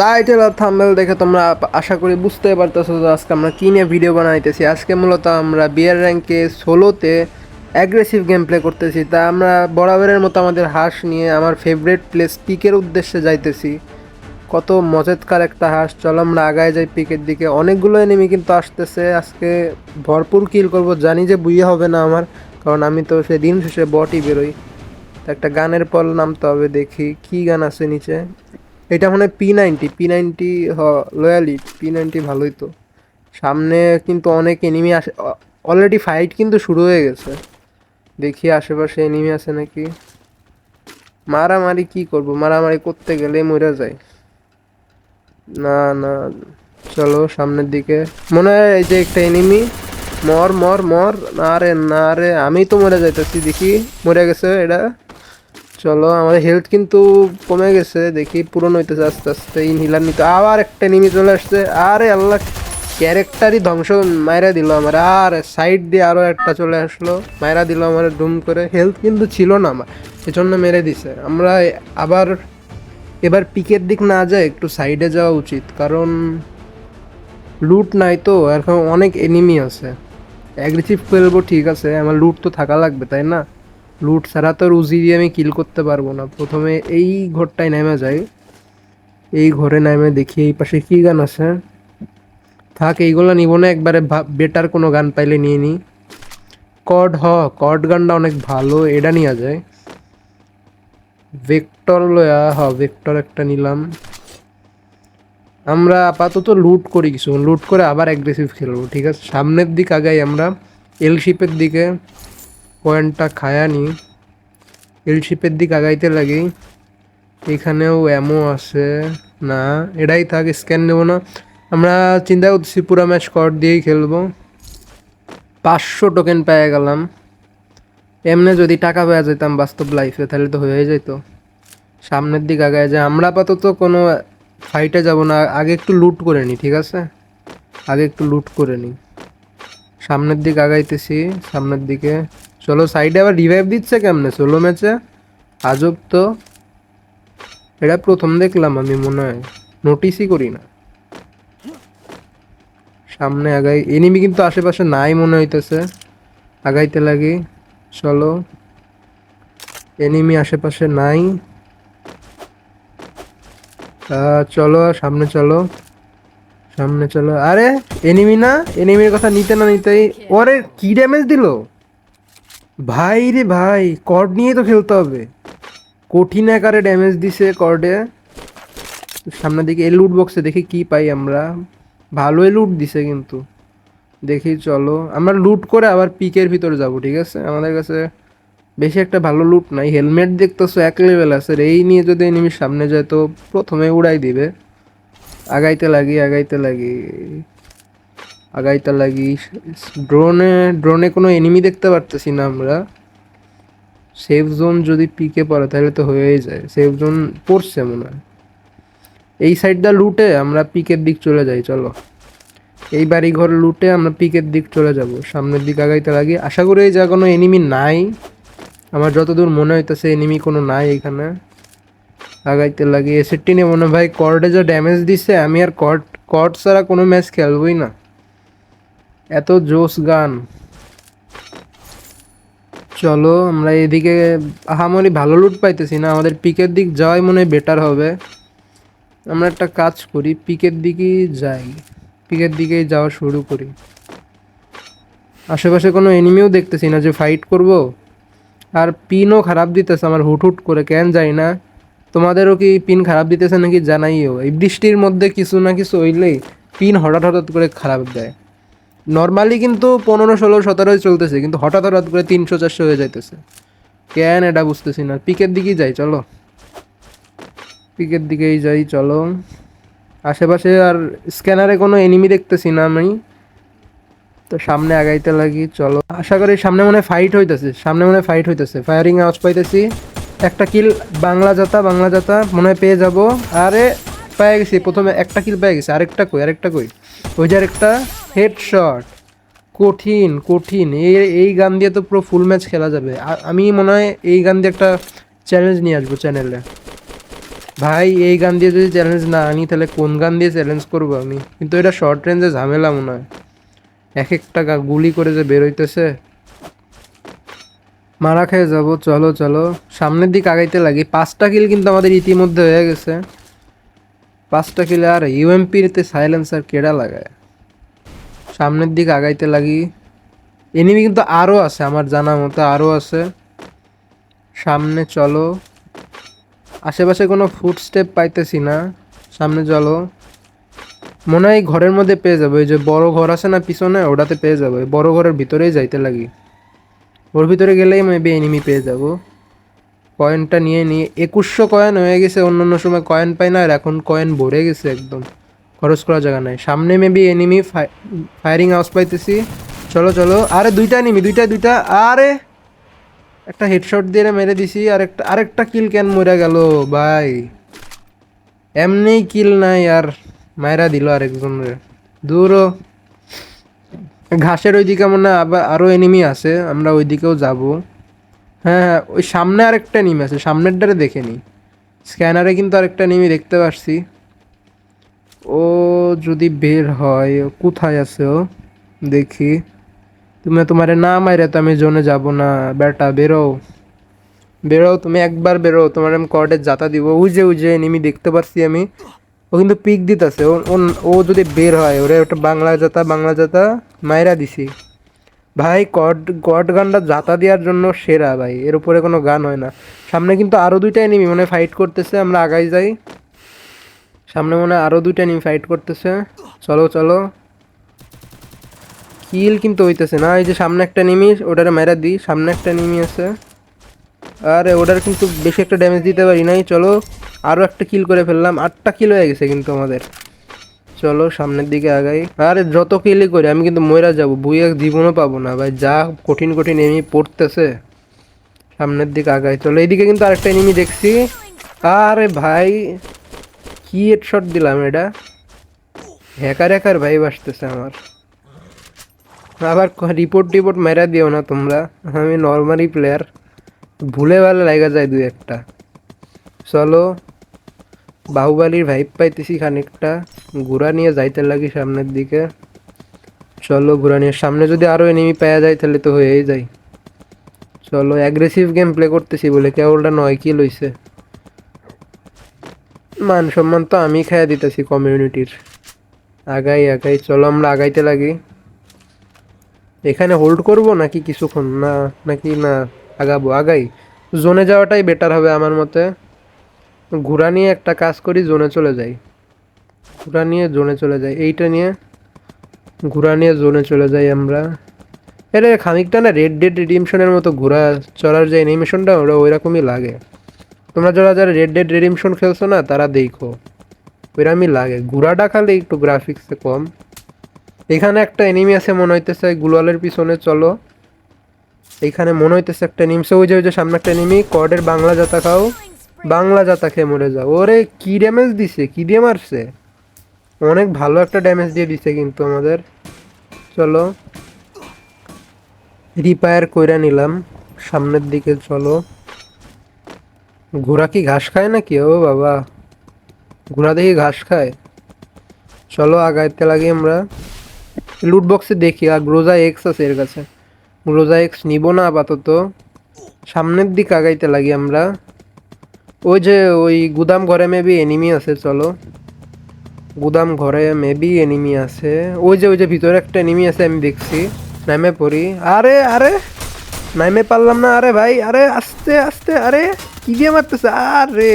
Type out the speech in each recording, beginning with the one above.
Title আর thumbnail দেখে তোমরা আশা করি বুঝতে পারতেছো যে আজকে আমরা কী নিয়ে ভিডিও বানাইতেছি। আজকে মূলত আমরা বিয়ার র্যাঙ্কে সোলোতে অ্যাগ্রেসিভ গেম প্লে করতেছি। তা আমরা বরাবরের মতো আমাদের হাঁস নিয়ে আমার ফেভারিট প্লেস পিকের উদ্দেশ্যে যাইতেছি। কত মজাদার একটা হাঁস। চলো আমরা আগায় যাই পিকের দিকে। অনেকগুলো এনিমি কিন্তু আসতেছে, আজকে ভরপুর কিল করব। জানি যে বুইয়া হবে না আমার, কারণ আমি তো সে দিন শেষে বটই বেরোই। তো একটা গানের পল নামতে হবে, দেখি কি গান আছে নিচে। এটা মনে হয় P90 লয়ালি P90 ভালোই তো। সামনে কিন্তু অনেক এনিমি আসে, অলরেডি ফাইট কিন্তু শুরু হয়ে গেছে। দেখি আশেপাশে এনিমি আছে নাকি। মারামারি কি করব, মারামারি করতে গেলে মরে যায়। না না, চলো সামনের দিকে। মনে হয় এই যে একটা এনিমি। মর মর মর। না রে না রে, আমি তো মরে যাইতেছি। দেখি মরে গেছে এটা। চলো, আমাদের হেলথ কিন্তু কমে গেছে, দেখি পূরণ হইতেছে আস্তে আস্তে। ইনহিলার নিতে আবার একটা এনিমি চলে আসছে। আরে আল্লাহ, ক্যারেক্টারই ধ্বংস, মাইরা দিল আমার। আর সাইড দিয়ে আরও একটা চলে আসলো, মাইরা দিল আমার ডুম করে। হেলথ কিন্তু ছিল না আমার, সেজন্য মেরে দিছে। আমরা আবার এবার পিকের দিক না যায়, একটু সাইডে যাওয়া উচিত, কারণ লুট নাই তো। এখন অনেক এনিমি আছে। অ্যাগ্রেসিভ খেলবো ঠিক আছে, আমার লুট তো থাকা লাগবে তাই না। লুট ছাড়া তো রুজি দিয়ে আমি কিল করতে পারবো না। প্রথমে এই ঘরটায় নেমে যাই। এই ঘরে নেমে দেখি এই পাশে কী গান আছে। থাক, এইগুলো নিব না, একবারে বেটার কোনো গান পাইলে নিয়ে নিই। কর্ড গানটা অনেক ভালো, এটা নেওয়া যায়। ভেক্টর লয়া, ভেক্টর একটা নিলাম। আমরা আপাতত লুট করি, কিছু লুট করে আবার অ্যাগ্রেসিভ খেলবো, ঠিক আছে। সামনের দিক আগাই আমরা, এল শিপের দিকে। পয়েন্টটা খায়া নি, এল শিপের দিক আগাইতে লাগি। এখানেও অ্যামো আছে না, এটাই থাক, স্ক্যান নেবো না। আমরা চিন্তা করছি পুরো ম্যাচ কর্ড দিয়েই খেলবো। 500 টোকেন পেয়ে গেলাম। এমনি যদি টাকা পেয়ে যেতাম বাস্তব লাইফে তাহলে তো হয়ে যেত। সামনের দিক আগায় যায়। আমরা আপাতত কোনো ফাইটে যাব না, আগে একটু লুট করে নিই, ঠিক আছে। আগে একটু লুট করে নিই। সামনের দিক আগাইতেছি, সামনের দিকে। চলো, সাইডে আবার রিভাইভ দিচ্ছে কেমনে সোলো ম্যাচে, আজব তো। এটা প্রথম দেখলাম আমি, মনে হয় নোটিসই করি না। সামনে আগাই, এনিমি কিন্তু আশেপাশে নাই মনে হইতেছে। আগাইতে লাগি, চলো। এনিমি আশেপাশে নাই। চলো সামনে চলো, সামনে চলো। আরে এনিমি না, এনিমির কথা নিতে না নিতেই ওরে কি ড্যামেজ দিল ভাই রে ভাই। কর্ড নিয়ে তো খেলতে হবে, কঠিন আকারে ড্যামেজ দিছে কর্ডে। সামনের দিকে এই লুট বক্সে দেখি কি পাই আমরা। ভালোই লুট দিছে কিন্তু। দেখি চলো, আমরা লুট করে আবার পিকের ভিতরে যাব, ঠিক আছে। আমাদের কাছে বেশি একটা ভালো লুট নাই। হেলমেট দেখতেছো 1 লেভেল আছে, এই নিয়ে যদি এনিমির সামনে যায় তো প্রথমে উড়াই দিবে। আগাইতে লাগি আগাইতে লাগি আগাইতে লাগি। ড্রোনে কোনো এনিমি দেখতে পারতেছি না আমরা। সেফ জোন যদি পিকে পড়ে তাহলে তো হয়েই যায়। সেফ জোন পড়ছে মনে হয়। এই সাইডটা লুটে আমরা পিকের দিক চলে যাই, চলো। এই বাড়ি ঘর লুটে আমরা পিকের দিক চলে যাব। সামনের দিক আগাইতে লাগি। আশা করি এই যা কোনো এনিমি নাই, আমার যতদূর মনে হইতেছে এনিমি কোনো নাই এখানে। আগাইতে লাগি। এসেটটি নিয়ে মনে ভাই কর্ডে যা ড্যামেজ দিছে, আমি আর কর্ড ছাড়া কোনো ম্যাচ খেলবই না। এত জোস গান। চলো, আমরা এদিকে আহামরি ভালো লুট পাইতেছি না, আমাদের পিকের দিক যাওয়াই মনে হয় বেটার হবে। আমরা একটা কাজ করি, পিকের দিকেই যাই, পিকের দিকেই যাওয়া শুরু করি। আশেপাশে কোনো এনিমিও দেখতেছি না যে ফাইট করব। আর পিনও খারাপ দিতেছে আমার হুট হুট করে, কেন যাই না। তোমাদেরও কি পিন খারাপ দিতেছে নাকি জানাইও। এই বৃষ্টির মধ্যে কিছু না কিছু হইলেই পিন হঠাৎ হঠাৎ করে খারাপ দেয়। নর্মালি কিন্তু 15, 16, 17 চলতেছে, কিন্তু হঠাৎ হঠাৎ করে 300, 400 হয়ে যাইতেছে। কেন এটা বুঝতেছি না। পিকের দিকেই যাই, চলো। পিকের দিকেই যাই, চলো। আশেপাশে আর স্ক্যানারে কোনো এনিমি দেখতেছি না আমি, তো সামনে আগাইতে লাগি, চলো। আশা করি সামনে মনে ফাইট হইতেছে, সামনে মনে ফাইট হইতেছে। ফায়ারিং আওয়াজ পাইতেছি। একটা কিল, বাংলা জাতা মনে হয় পেয়ে যাব। আরে পেয়ে গেছি, প্রথমে একটা কিল পেয়ে গেছি। আরেকটা কই ওই যে আরেকটা হেডশট। কঠিন কঠিন, এই গান দিয়ে তো পুরো ফুল ম্যাচ খেলা যাবে। আমি মনে হয় এই গান দিয়ে একটা চ্যালেঞ্জ নিয়ে আসবো চ্যানেলে। ভাই এই গান দিয়ে যদি চ্যালেঞ্জ না আনি তাহলে কোন গান দিয়ে চ্যালেঞ্জ করবো আমি? কিন্তু এটা শর্ট রেঞ্জে ঝামেলা মনে হয়, এক একটা গুলি করে যে বেরোইতেছে, মারা খেয়ে যাবো। চলো চলো সামনের দিক আগাইতে লাগি। 5টা কিল কিন্তু আমাদের ইতিমধ্যে হয়ে গেছে, 5টা কিলে। আর ইউএমপিতে সাইলেন্সার কেডা লাগায়? সামনের দিক আগাইতে লাগি। এনিমি কিন্তু আরও আছে, আমার জানা মতো আরও আছে সামনে। চলো, আশেপাশে কোনো ফুটস্টেপ পাইতেছি না, সামনে চলো। মনে হয় ঘরের মধ্যে পেয়ে যাবো, ওই যে বড় ঘর আছে না পিছনে, ওটাতে পেয়ে যাবো। বড় ঘরের ভিতরেই যাইতে লাগি, ওর ভিতরে গেলেই মেবি এনিমি পেয়ে যাব। কয়েনটা নিয়ে 2100 কয়েন হয়ে গেছে। অন্য অন্য সময় কয়েন পাই না, আর এখন কয়েন ভরে গেছে একদম, খরচ করার জায়গা নাই। সামনে মেবি এনিমি ফায়ারিং আওয়াজ পাইতেছি। চলো চলো, আরে দুইটা এনিমি, দুইটা। আরে একটা হেডশট দিয়ে মেরে দিছি, আরেকটা কিল কেন মরে গেল ভাই? এমনি কিল নাই আর মায়েরা দিল আরেকজন রে। দূরও ঘাসের ওইদিকে মনে হয় আবার আরও এনিমি আছে, আমরা ওইদিকেও যাব। হ্যাঁ হ্যাঁ, ওই সামনে আরেকটা এনিমি আছে, সামনেরটারে দেখে নি। স্ক্যানারে কিন্তু আরেকটা এনিমি দেখতে পাচ্ছি। ও যদি বের হয়, ও কোথায় আছে? ও দেখি। তুমি তোমারে না মাইরে তো আমি জোনে যাব না বেটা। বেরো বেরো, তুমি একবার বেরো, তোমার আমি কর্ডের জাতা দিব। ওই যে এনিমি দেখতে পাচ্ছি আমি, ও কিন্তু পিক দিতেছে। ও যদি বের হয়, ওরে ওটা বাংলা জাতা মাইরা দিছি ভাই। কট গানটা জাতা দেওয়ার জন্য সেরা ভাই, এর উপরে কোনো গান হয় না। সামনে কিন্তু আরও দুইটা এনিমি মনে হয় ফাইট করতেছে, আমরা আগাই যাই। সামনে মনে হয় আরও দুইটা এনিমি ফাইট করতেছে। চলো চলো, কিল কিন্তু হইতেছে না। এই যে সামনে একটা এনিমি, ওটারে মেরা দিই। সামনে একটা এনিমি আছে, আরে ওটার কিন্তু বেশি একটা ড্যামেজ দিতে পারি নাই। চলো, আরও একটা কিল করে ফেললাম। 8টা কিল হয়ে গেছে কিন্তু আমাদের। চলো সামনের দিকে আগাই। আরে যত কিলই করি আমি কিন্তু মইরা যাবো, বুইয়া জীবনও পাবো না ভাই, যা কঠিন কঠিন এনিমি পড়তেছে। সামনের দিকে আগাই। চলো, এইদিকে কিন্তু আরেকটা এনিমি দেখছি। আরে ভাই কি হেডশট দিলাম এটা! হ্যাকার ভাই আসতেছে আমার। আবার রিপোর্ট মেরা দিও না তোমরা, আমি নর্মালি প্লেয়ার, ভুলে ভালে লাগা যায় দুই একটা। চলো, বাহুবালির ভাইব পাইতেছি খানিকটা। ঘোড়া নিয়ে যাইতে লাগি সামনের দিকে। চলো ঘোড়া নিয়ে সামনে যদি আরও এনিমি পাওয়া যায় তাহলে তো হয়েই যায়। চলো, অ্যাগ্রেসিভ গেম প্লে করতেছি বলে কেবলটা 9 কিল হইছে। মান সম্মান তো আমি খাইয়া দিতেছি কমিউনিটির। আগাই চলো, আমরা আগাইতে লাগি। এখানে হোল্ড করব নাকি কিছুক্ষণ, নাকি না আগাই। জোনে যাওয়াটাই বেটার হবে আমার মতে। ঘোড়া নিয়ে একটা কাজ করি, জোনে চলে যাই। ঘোড়া নিয়ে জোনে চলে যাই, এইটা নিয়ে ঘোড়া নিয়ে জোনে চলে যাই আমরা। এটা খানিকটা না রেড ডেড রিডিমশনের মতো ঘোড়া চড়ার যে অ্যানিমেশনটা, ওরা ওইরকমই লাগে। তোমরা যারা রেড ডেড রিডিমশন খেলছো না, তারা দেখো ওইরকমই লাগে। ঘোড়াটা খালি একটু গ্রাফিক্সে কম। এখানে একটা এনিমি আছে মনে হইতেছে গুলালের পিছনে। চলো, এইখানে মনে হইতেছে একটা নিমসে। ওই যে সামনে একটা এনিমি। কর্ডের বাংলা জাতা খাও, বাংলা জাতা খেয়ে মরে যাও। ওরে কি ড্যামেজ দিছে, কি দিয়ে মারছে! অনেক ভালো একটা ড্যামেজ দিয়ে দিছে কিন্তু আমাদের। চলো, রিপায়ার কইরা নিলাম। সামনের দিকে চলো। ঘোড়া কি ঘাস খায় নাকি? ও বাবা, ঘোড়া দেখি ঘাস খায়। চলো আগাইতে লাগি আমরা। লুট বক্সে দেখি, আর গ্রোজা এক্স আছে এর কাছে। গ্রোজা এক্স নিব না আপাতত। সামনের দিকে আগাইতে লাগি আমরা। ওই গুদাম ঘরে মেবি এনিমি আছে। চলো, গুদাম ঘরে মেবি এনিমি আছে। ওই যে ভিতরে একটা এনিমি আছে, আমি দেখছি। নামে পড়ি। আরে আরে নামে পারলাম না। আরে ভাই, আরে আস্তে আস্তে, আরে কি দিয়ে মারতেছে! আরে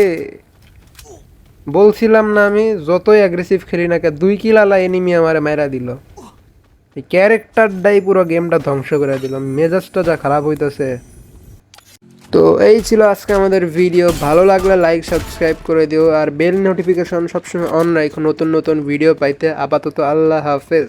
বলছিলাম না, আমি যতই অ্যাগ্রেসিভ খেলি না কে, 2 কিল আলা এনিমি আমারে মেরা দিল। এই ক্যারেক্টারটাই পুরো গেমটা ধ্বংস করে দিল, মেজাজটা যা খারাপ হইতেছে। তো এই ছিল আজকে আমাদের ভিডিও। ভালো লাগলে লাইক সাবস্ক্রাইব করে দিও, আর বেল নোটিফিকেশন সবসময় অন রাখো নতুন নতুন ভিডিও পাইতে। আপাতত আল্লাহ হাফেজ।